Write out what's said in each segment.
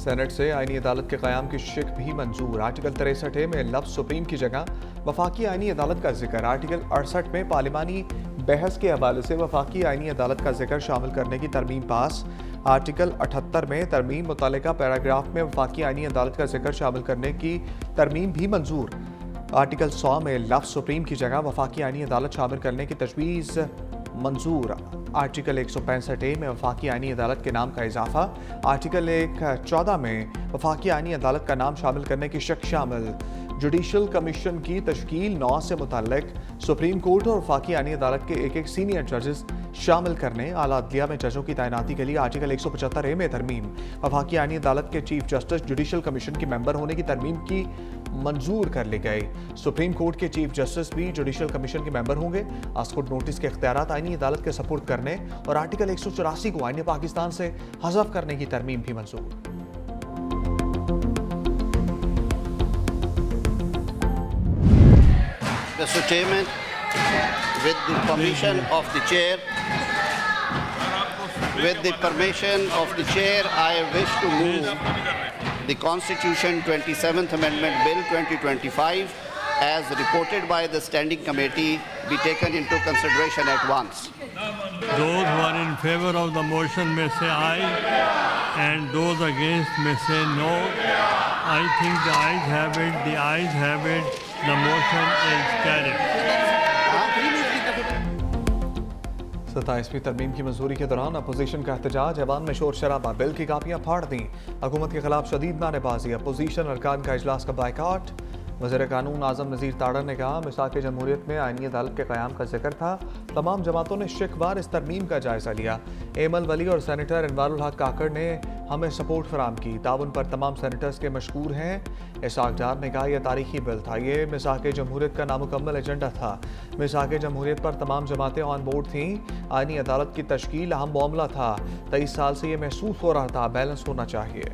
Senate से आईनी अदालत के क़याम की शिक भी मंजूर। आर्टिकल 63 में लफ्ज़ सुप्रीम की जगह वफाकी आईनी अदालत का जिक्र। आर्टिकल 68 में पार्लिमानी बहस के हवाले से वफाकी आईनी अदालत का जिक्र शामिल करने की तरमीम पास। आर्टिकल 78 में तरमीम मुतालिका पैराग्राफ में वफाकी आईनी अदालत का जिक्र शामिल करने की तरमीम भी मंजूर। आर्टिकल 100 में लफ्ज़ सुप्रीम की जगह वफाकी आईनी अदालत शामिल करने की तजवीज़ मंजूर। आर्टिकल 165A में वफाकी आईनी अदालत के नाम का इजाफा। आर्टिकल 114 में वफाकी आईनी अदालत का नाम शामिल करने की शक शामिल। जुडिशल कमीशन की तश्कील 9 से मुताल्लिक सुप्रीम कोर्ट और वफाकी आईनी अदालत के एक सीनियर जजेस शामिल करने। आला अदलिया में जजों की तैनाती के लिए आर्टिकल 175A में तरमीम। वफाकी आईनी अदालत के चीफ जस्टिस जुडिशल कमीशन की मेंबर होने की तरमीम की मंजूर कर ली गई। सुप्रीम कोर्ट के चीफ जस्टिस भी जुडिशल कमीशन के मेंबर होंगे। आस्कुट नोटिस के इख्तियारात आईनी अदालत के सपोर्ट करने और आर्टिकल 184 को आईने पाकिस्तान से हज़फ करने की तरमीम भी मंजूर। Mr. Chairman, with the permission of the chair, I wish to move the Constitution 27th Amendment Bill 2025 as reported by the Standing Committee be taken into consideration at once. Those who are in favor of the motion may say aye, and those against may say no. I think the ayes have it. The ayes have it. The motion is carried. 27वीं तरमीम की मंजूरी के दौरान opposition का एहतजाज। ऐवान में शोर शराबा। बिल की कापियां फाड़ दी। हुकूमत के खिलाफ शदीद नारेबाजी। अपोजिशन अरकान का इजलास का बायकाट। वज़ीर कानून आज़म नज़ीर ताड़र ने कहा मिसाक जमहूरियत में आईनी अदालत के क़याम का जिक्र था। तमाम जमातों ने शिकवार इस तरमीम का जायज़ा लिया। एमल वली और सेनेटर इनवारुल हक काकड़ ने हमें सपोर्ट फराम की। ताउन पर तमाम सेनेटर्स के मशकूर हैं। इसाक डार ने कहा यह तारीखी बिल था। ये मिसाक जमहूरियत का नामुकम्मल एजेंडा था। मिसाक जमहूरियत पर तमाम जमातें ऑन बोर्ड थीं। आईनी अदालत की तश्कील अहम मामला था। 23 साल से ये महसूस हो रहा था बैलेंस होना चाहिए।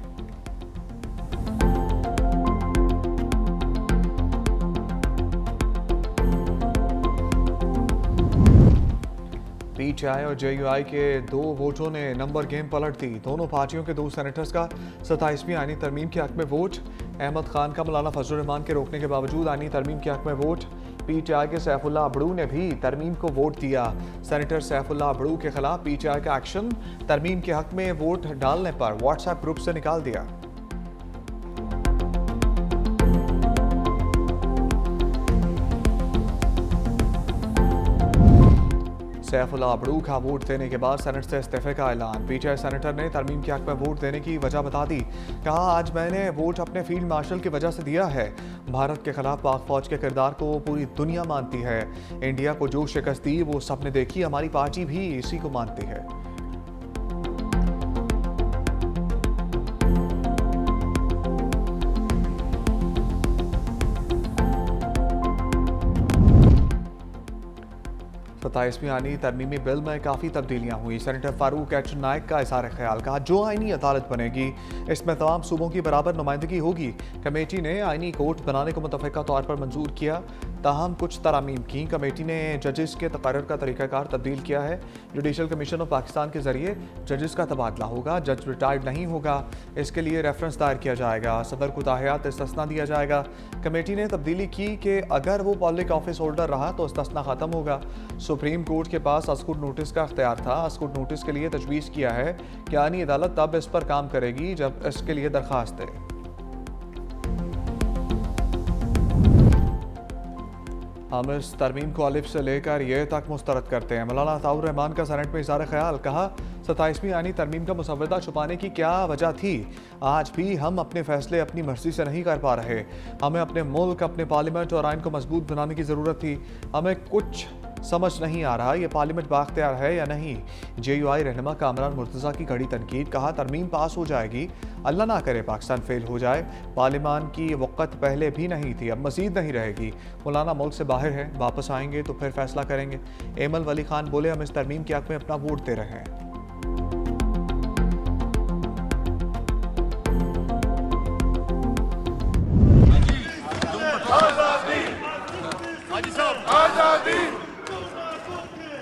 PTI और JUI के 2 वोटों ने नंबर गेम पलट दी। दोनों पार्टियों के 2 सेनेटर्स का 27वीं आईनी तरमीम के हक में वोट। अहमद खान का मौलाना फजल रहमान के रोकने के बावजूद आईनी तरमीम के हक में वोट। PTI के सैफुल्लाह अबड़ू ने भी तरमीम को वोट दिया। सेनेटर सैफुल्लाह अबड़ू के खिलाफ PTI का एक्शन। तरमीम के हक में वोट डालने पर व्हाट्सएप ग्रुप से निकाल दिया। सैफुल्लाह अबड़ू का वोट देने के बाद सेनेट से इस्तीफे का ऐलान। PTI सेनेटर ने तरमीम के हक में वोट देने की वजह बता दी। कहा आज मैंने वोट अपने फील्ड मार्शल की वजह से दिया है। भारत के खिलाफ पाक फौज के किरदार को पूरी दुनिया मानती है। इंडिया को जो शिकस्त दी वो सबने देखी। हमारी पार्टी भी इसी को मानती है। सत्ताईसवीं आईनी तरमीमी बिल में काफ़ी तब्दीलियां हुई। सेनेटर फारूक एच नायक का इज़हार ख्याल। कहा जो आईनी अदालत बनेगी इसमें तमाम सूबों की बराबर नुमाइंदगी होगी। कमेटी ने आईनी कोर्ट बनाने को मुतफ़िका तौर पर मंजूर किया। ताहम कुछ तरामीम की। कमेटी ने जजेस के तकर्रुर का तरीक़ाकार तब्दील किया है। जुडिशल कमीशन ऑफ पाकिस्तान के ज़रिए जजेस का तबादला होगा। जज रिटायर्ड नहीं होगा। इसके लिए रेफरेंस दायर किया जाएगा। सदर को ताहियात इस्तिस्ना दिया जाएगा। कमेटी ने तब्दीली की कि अगर वो पब्लिक ऑफिस होल्डर रहा तो इस्तिस्ना ख़त्म होगा। सुप्रीम कोर्ट के पास अस्कुट नोटिस का इख्तियार था। अस्कुट नोटिस के लिए तजवीज़ किया है कि आईनी अदालत तब इस पर काम करेगी जब इसके लिए दरख्वास्त दे। हम इस तरमीम को अलिफ से लेकर ये तक मुस्तरद करते हैं। मौलाना अताउर रहमान का सेनेट में इज़हार ख्याल। कहा 27वीं आईनी तरमीम का मुसव्वदा छुपाने की क्या वजह थी। आज भी हम अपने फैसले अपनी मर्जी से नहीं कर पा रहे। हमें अपने मुल्क, अपने पार्लियामेंट और आइन को मजबूत बनाने की ज़रूरत थी। हमें कुछ समझ नहीं आ रहा ये पार्लियामेंट बाख्तियार है या नहीं। JUI रहनुमा कामरान मुर्तज़ा की कड़ी तनकीद। कहा तरमीम पास हो जाएगी। अल्लाह ना करे पाकिस्तान फेल हो जाए। पार्लियामान की वक़्त पहले भी नहीं थी, अब मज़ीद नहीं रहेगी। मौलाना मुल्क से बाहर है, वापस आएंगे तो फिर फैसला करेंगे। एमल वली खान बोले हम इस तरमीम के हक़ में अपना वोट दे रहे हैं।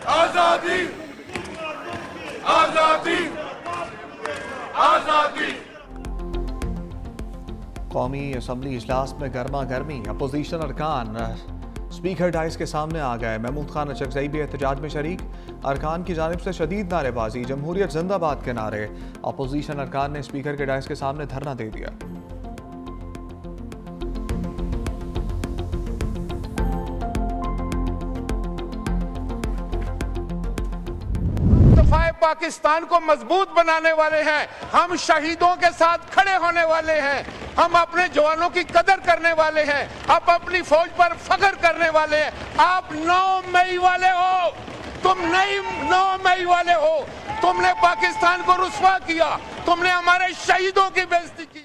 आजादी आजादी आजादी। कौमी असम्बली इजलास में गर्मा गर्मी, अपोजिशन अरकान स्पीकर डाइस के सामने आ गए। महमूद खान अचकजई भी एहतजाज में शरीक। अरकान की जानिब से शदीद नारेबाजी, जमहूरियत जिंदाबाद के नारे। अपोजिशन अरकान ने स्पीकर के डाइस के सामने धरना दे दिया। पाकिस्तान को मजबूत बनाने वाले हैं, हम शहीदों के साथ खड़े होने वाले हैं, हम अपने जवानों की कदर करने वाले हैं, आप अपनी फौज पर फख्र करने वाले हैं। आप 9 मई वाले हो, तुम नहीं 9 मई वाले हो। तुमने पाकिस्तान को रुस्वा किया, तुमने हमारे शहीदों की बेइज्जती की।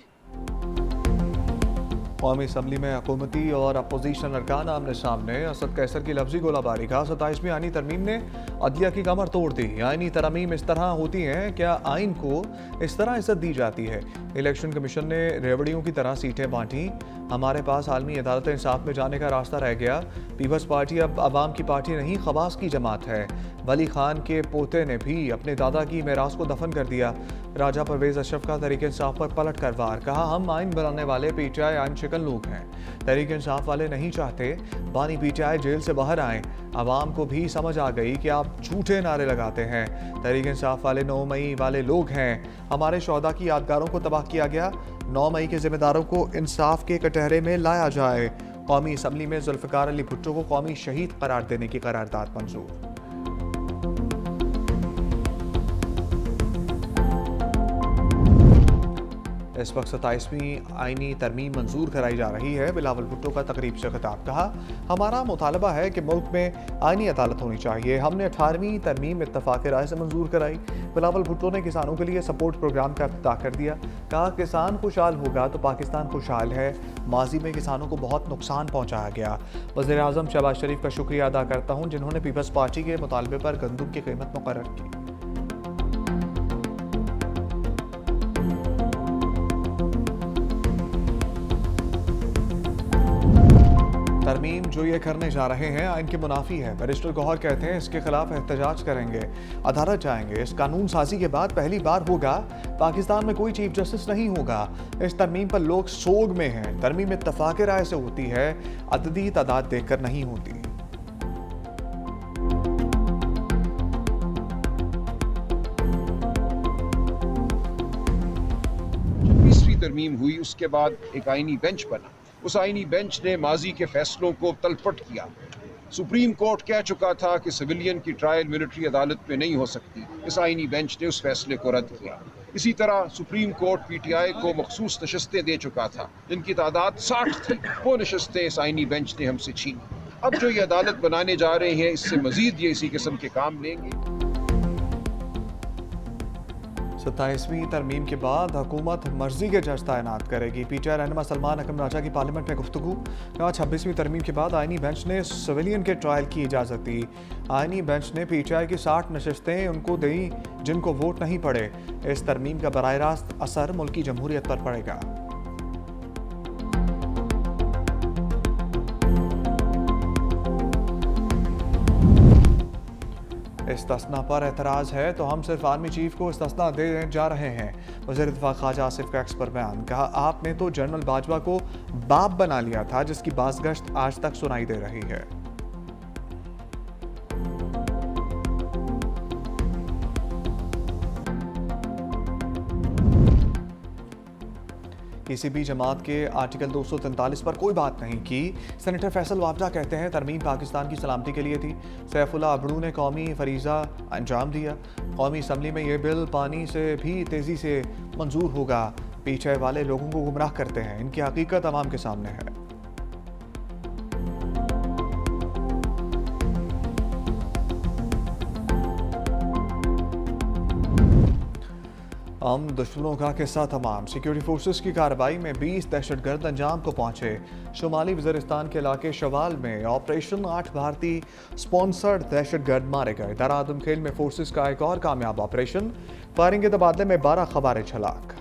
कौमी असम्बली में हुकूमती और अपोजिशन अरकान आमने सामने। असद कैसर की लफ्जी गोलाबारी का 27वीं आईनी तरमीम ने अदलिया की कमर तोड़ दी। आईनी तरमीम इस तरह होती हैं, क्या आइन को इस तरह इज्जत दी जाती है? इलेक्शन कमीशन ने रेवड़ियों की तरह सीटें बांटी। हमारे पास आलमी अदालत इंसाफ में जाने का रास्ता रह गया। पीपल्स पार्टी अब आवाम की पार्टी नहीं, खवास की जमात है। वली खान के पोते ने भी अपने दादा की मेरास को दफन कर दिया। राजा परवेज अशरफ का तहरीक इंसाफ पर पलट कर वार, कहा हम आइन बनाने वाले पीटीआई आइन शिकन लोग हैं, तहरीक इंसाफ वाले नहीं चाहते बानी पीटीआई जेल से बाहर आए। आवाम को भी समझ आ गई कि आप झूठे नारे लगाते हैं। तहरीक इंसाफ वाले 9 मई वाले लोग हैं। हमारे शौहदा की यादगारों को तबाह किया गया। 9 मई के जिम्मेदारों को इंसाफ के कटहरे में लाया जाए। कौमी असम्बली में जुल्फ़िकार अली भुट्टो को कौमी शहीद करार देने की करारदाद मंजूर। इस वक्त 27वीं आईनी तरमीम मंजूर कराई जा रही है। बिलावल भुट्टो का तकरीब से खिताब, कहा हमारा मुतालबा है कि मुल्क में आईनी अदालत होनी चाहिए। हमने 18वीं तरमीम इत्तफाक राय से मंजूर कराई। बिलावल भुट्टो ने किसानों के लिए सपोर्ट प्रोग्राम का इफ्तिताह कर दिया। कहा किसान खुशहाल होगा तो पाकिस्तान खुशहाल है। माजी में किसानों को बहुत नुकसान पहुँचाया गया। वज़ीर आज़म शहबाज शरीफ का शुक्रिया अदा करता हूँ जिन्होंने पीपल्स पार्टी के मुतालबे पर गंदम की कीमत मुकर्रर की। तरमीम जो ये करने जा रहे हैं आइन के मुनाफी है। बैरिस्टर गौहर कहते हैं इसके खिलाफ एहतजाज करेंगे, अदालत जाएंगे। इस कानून साजी के बाद पहली बार होगा पाकिस्तान में कोई चीफ जस्टिस नहीं होगा। इस तरमीम पर लोग सोग में हैं। तरमीम इत्तफाक राय से होती है, अददी तादाद देखकर नहीं होती। तरमीम हुई उसके बाद एक आईनी बेंच बना। उस आईनी बेंच ने माजी के फैसलों को तलपट किया। सुप्रीम कोर्ट कह चुका था कि सिविलियन की ट्रायल मिलिट्री अदालत में नहीं हो सकती। इस आईनी बेंच ने उस फैसले को रद्द किया। इसी तरह सुप्रीम कोर्ट पीटीआई को मखसूस नशस्तें दे चुका था जिनकी तादाद 60 थी। वो नशस्तें इस आईनी बेंच ने हमसे छीनी। अब जो ये अदालत बनाने जा रहे हैं इससे मजीद ये इसी किस्म के काम लेंगे। 27वीं तरमीम के बाद हुकूमत मर्जी के जज तैनात करेगी। पीटीआई रहनुमा सलमान अकरम राजा की पार्लियामेंट में गुफ्तगू। कहा 26वीं तरमीम के बाद आईनी बेंच ने सिविलियन के ट्रायल की इजाज़त दी। आईनी बेंच ने पीटीआई की 60 नशस्तें उनको दी जिनको वोट नहीं पड़े। इस तरमीम का बराह रास्त असर मुल्की जमहूरियत पर पड़ेगा। इस्तिस्ना पर एतराज़ है तो हम सिर्फ आर्मी चीफ को इस्तिस्ना देने जा रहे हैं। वज़ीर दिफा ख्वाजा आसिफ का एक्स पर बयान, कहा आपने तो जनरल बाजवा को बाप बना लिया था जिसकी बाज़गश्त आज तक सुनाई दे रही है। किसी भी जमात के आर्टिकल 243 पर कोई बात नहीं की। सेनेटर फैसल वाफदा कहते हैं तरमीम पाकिस्तान की सलामती के लिए थी। सैफुल्ला अबड़ू ने कौमी फरीज़ा अंजाम दिया। कौमी असम्बली में ये बिल पानी से भी तेज़ी से मंजूर होगा। पीछे वाले लोगों को गुमराह करते हैं, इनकी हकीकत अवाम के सामने है। हम दुश्मनों का किस्सा तमाम। सिक्योरिटी फोर्सेस की कार्रवाई में 20 दहशतगर्द अंजाम को पहुंचे। शुमाली वज़ीरिस्तान के इलाके शवाल में ऑपरेशन 8 भारतीय स्पॉन्सर्ड दहशतगर्द मारे गए। दरा आदमखेल में फोर्सेस का एक और कामयाब ऑपरेशन। फायरिंग के तबादले में 12 खवारिज हलाक।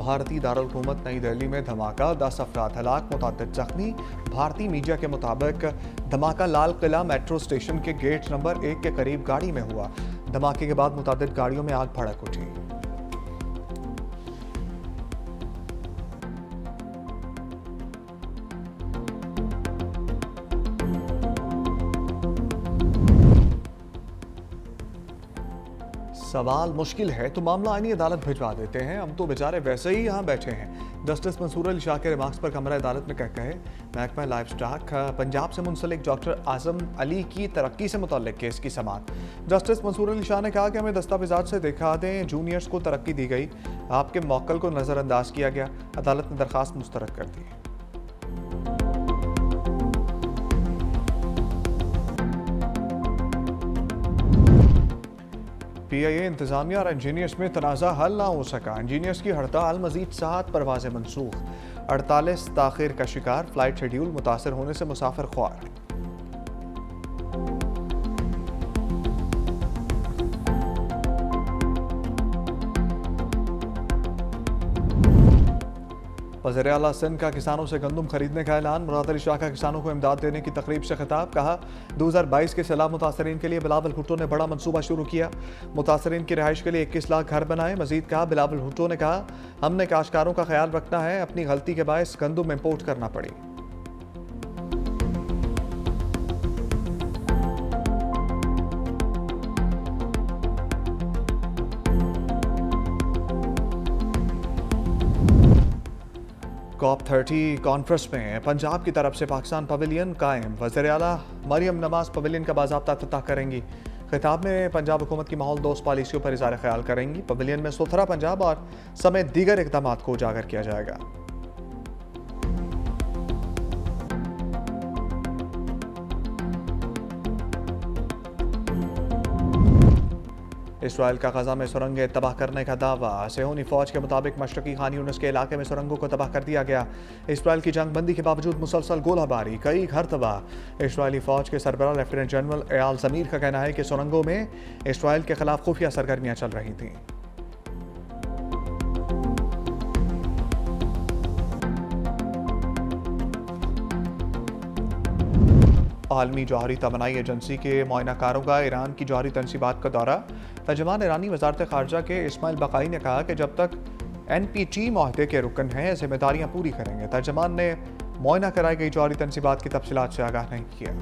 भारतीय दारुल हुकूमत नई दिल्ली में धमाका, 10 अफराद हलाक, मुतअद्दिद जख्मी। भारतीय मीडिया के मुताबिक धमाका लाल किला मेट्रो स्टेशन के गेट नंबर 1 के करीब गाड़ी में हुआ। धमाके के बाद मुतअद्दिद गाड़ियों में आग भड़क उठी। सवाल मुश्किल है तो मामला आईनी अदालत भिजवा देते हैं, हम तो बेचारे वैसे ही यहाँ बैठे हैं। जस्टिस मंसूर अली शाह के रिमार्क्स पर कमरा अदालत में कहे महकमा लाइफ स्टॉक पंजाब से मुंसलिक डॉक्टर आजम अली की तरक्की से मुतल्लिक केस की समाअत। जस्टिस मंसूर अली शाह ने कहा कि हमें दस्तावेजात से दिखा दें, जूनियर्स को तरक्की दी गई, आपके मौक्कल को नज़रअंदाज किया गया। अदालत ने दरख्वास्त मुस्तरद कर दी। पीआईए इंतजामिया और इंजीनियर्स में तनाज़ा हल ना हो सका। इंजीनियर्स की हड़ताल मजीद 7 परवाज़ें मनसूख। 48 ताख़िर का शिकार, फ्लाइट शेड्यूल मुतासर होने से मुसाफिर ख्वार। वज़ीर आला सिंध का किसानों से गंदम खरीदने का ऐलान। मुराद अली शाह का किसानों को इमदाद देने की तकरीब से खिताब। कहा 2022 के सैलाब मुतासरीन के लिए बिलावल भुट्टो ने बड़ा मनसूबा शुरू किया। मुतासरीन की रिहाइश के लिए 21 लाख घर बनाए। मजीद कहा बिलावल भुट्टो ने कहा हमने काश्तकारों का ख्याल रखना है, अपनी गलती के बायस गंदम इम्पोर्ट करना पड़ी। COP30 कॉन्फ्रेंस में पंजाब की तरफ से पाकिस्तान पवेलियन कायम। वज़ीर आला मरियम नवाज पवेलियन का बाज़ाब्ता इफ्तिताह करेंगी। खिताब में पंजाब हुकूमत की माहौल दोस्त पॉलिसियों पर इज़हार ख्याल करेंगी। पवेलियन में सुथरा पंजाब और समेत दीगर इक़दामात को उजागर किया जाएगा। इसराइल का गजा में सुरंगें तबाह करने का दावा। सेहूनी फौज के मुताबिक मशरकी खान यूनिस के इलाके में सुरंगों को तबाह कर दिया गया। इसराइल की जंगबंदी के बावजूद मुसलसल गोलाबारी, कई घर तबाह। इसराइली फौज के सरबराह लेफ्टिनेंट जनरल एयाल ज़मीर का कहना है कि सुरंगों में इसराइल के खिलाफ खुफिया सरगर्मियां चल रही थीं। आलमी जौहरी तमन्नाई एजेंसी के मुआयनाकारों का ईरान की जौहरी तनसीबात का दौरा। तर्जुमान ईरानी वज़ारत ख़ारजा के इस्माइल बक़ाई ने कहा कि जब तक NPT माहदे के रुकन हैं, जिम्मेदारियां पूरी करेंगे। तर्जुमान ने मुआयना कराई गई जौहरी तनसीबात की तफसीलात से आगाह नहीं किया।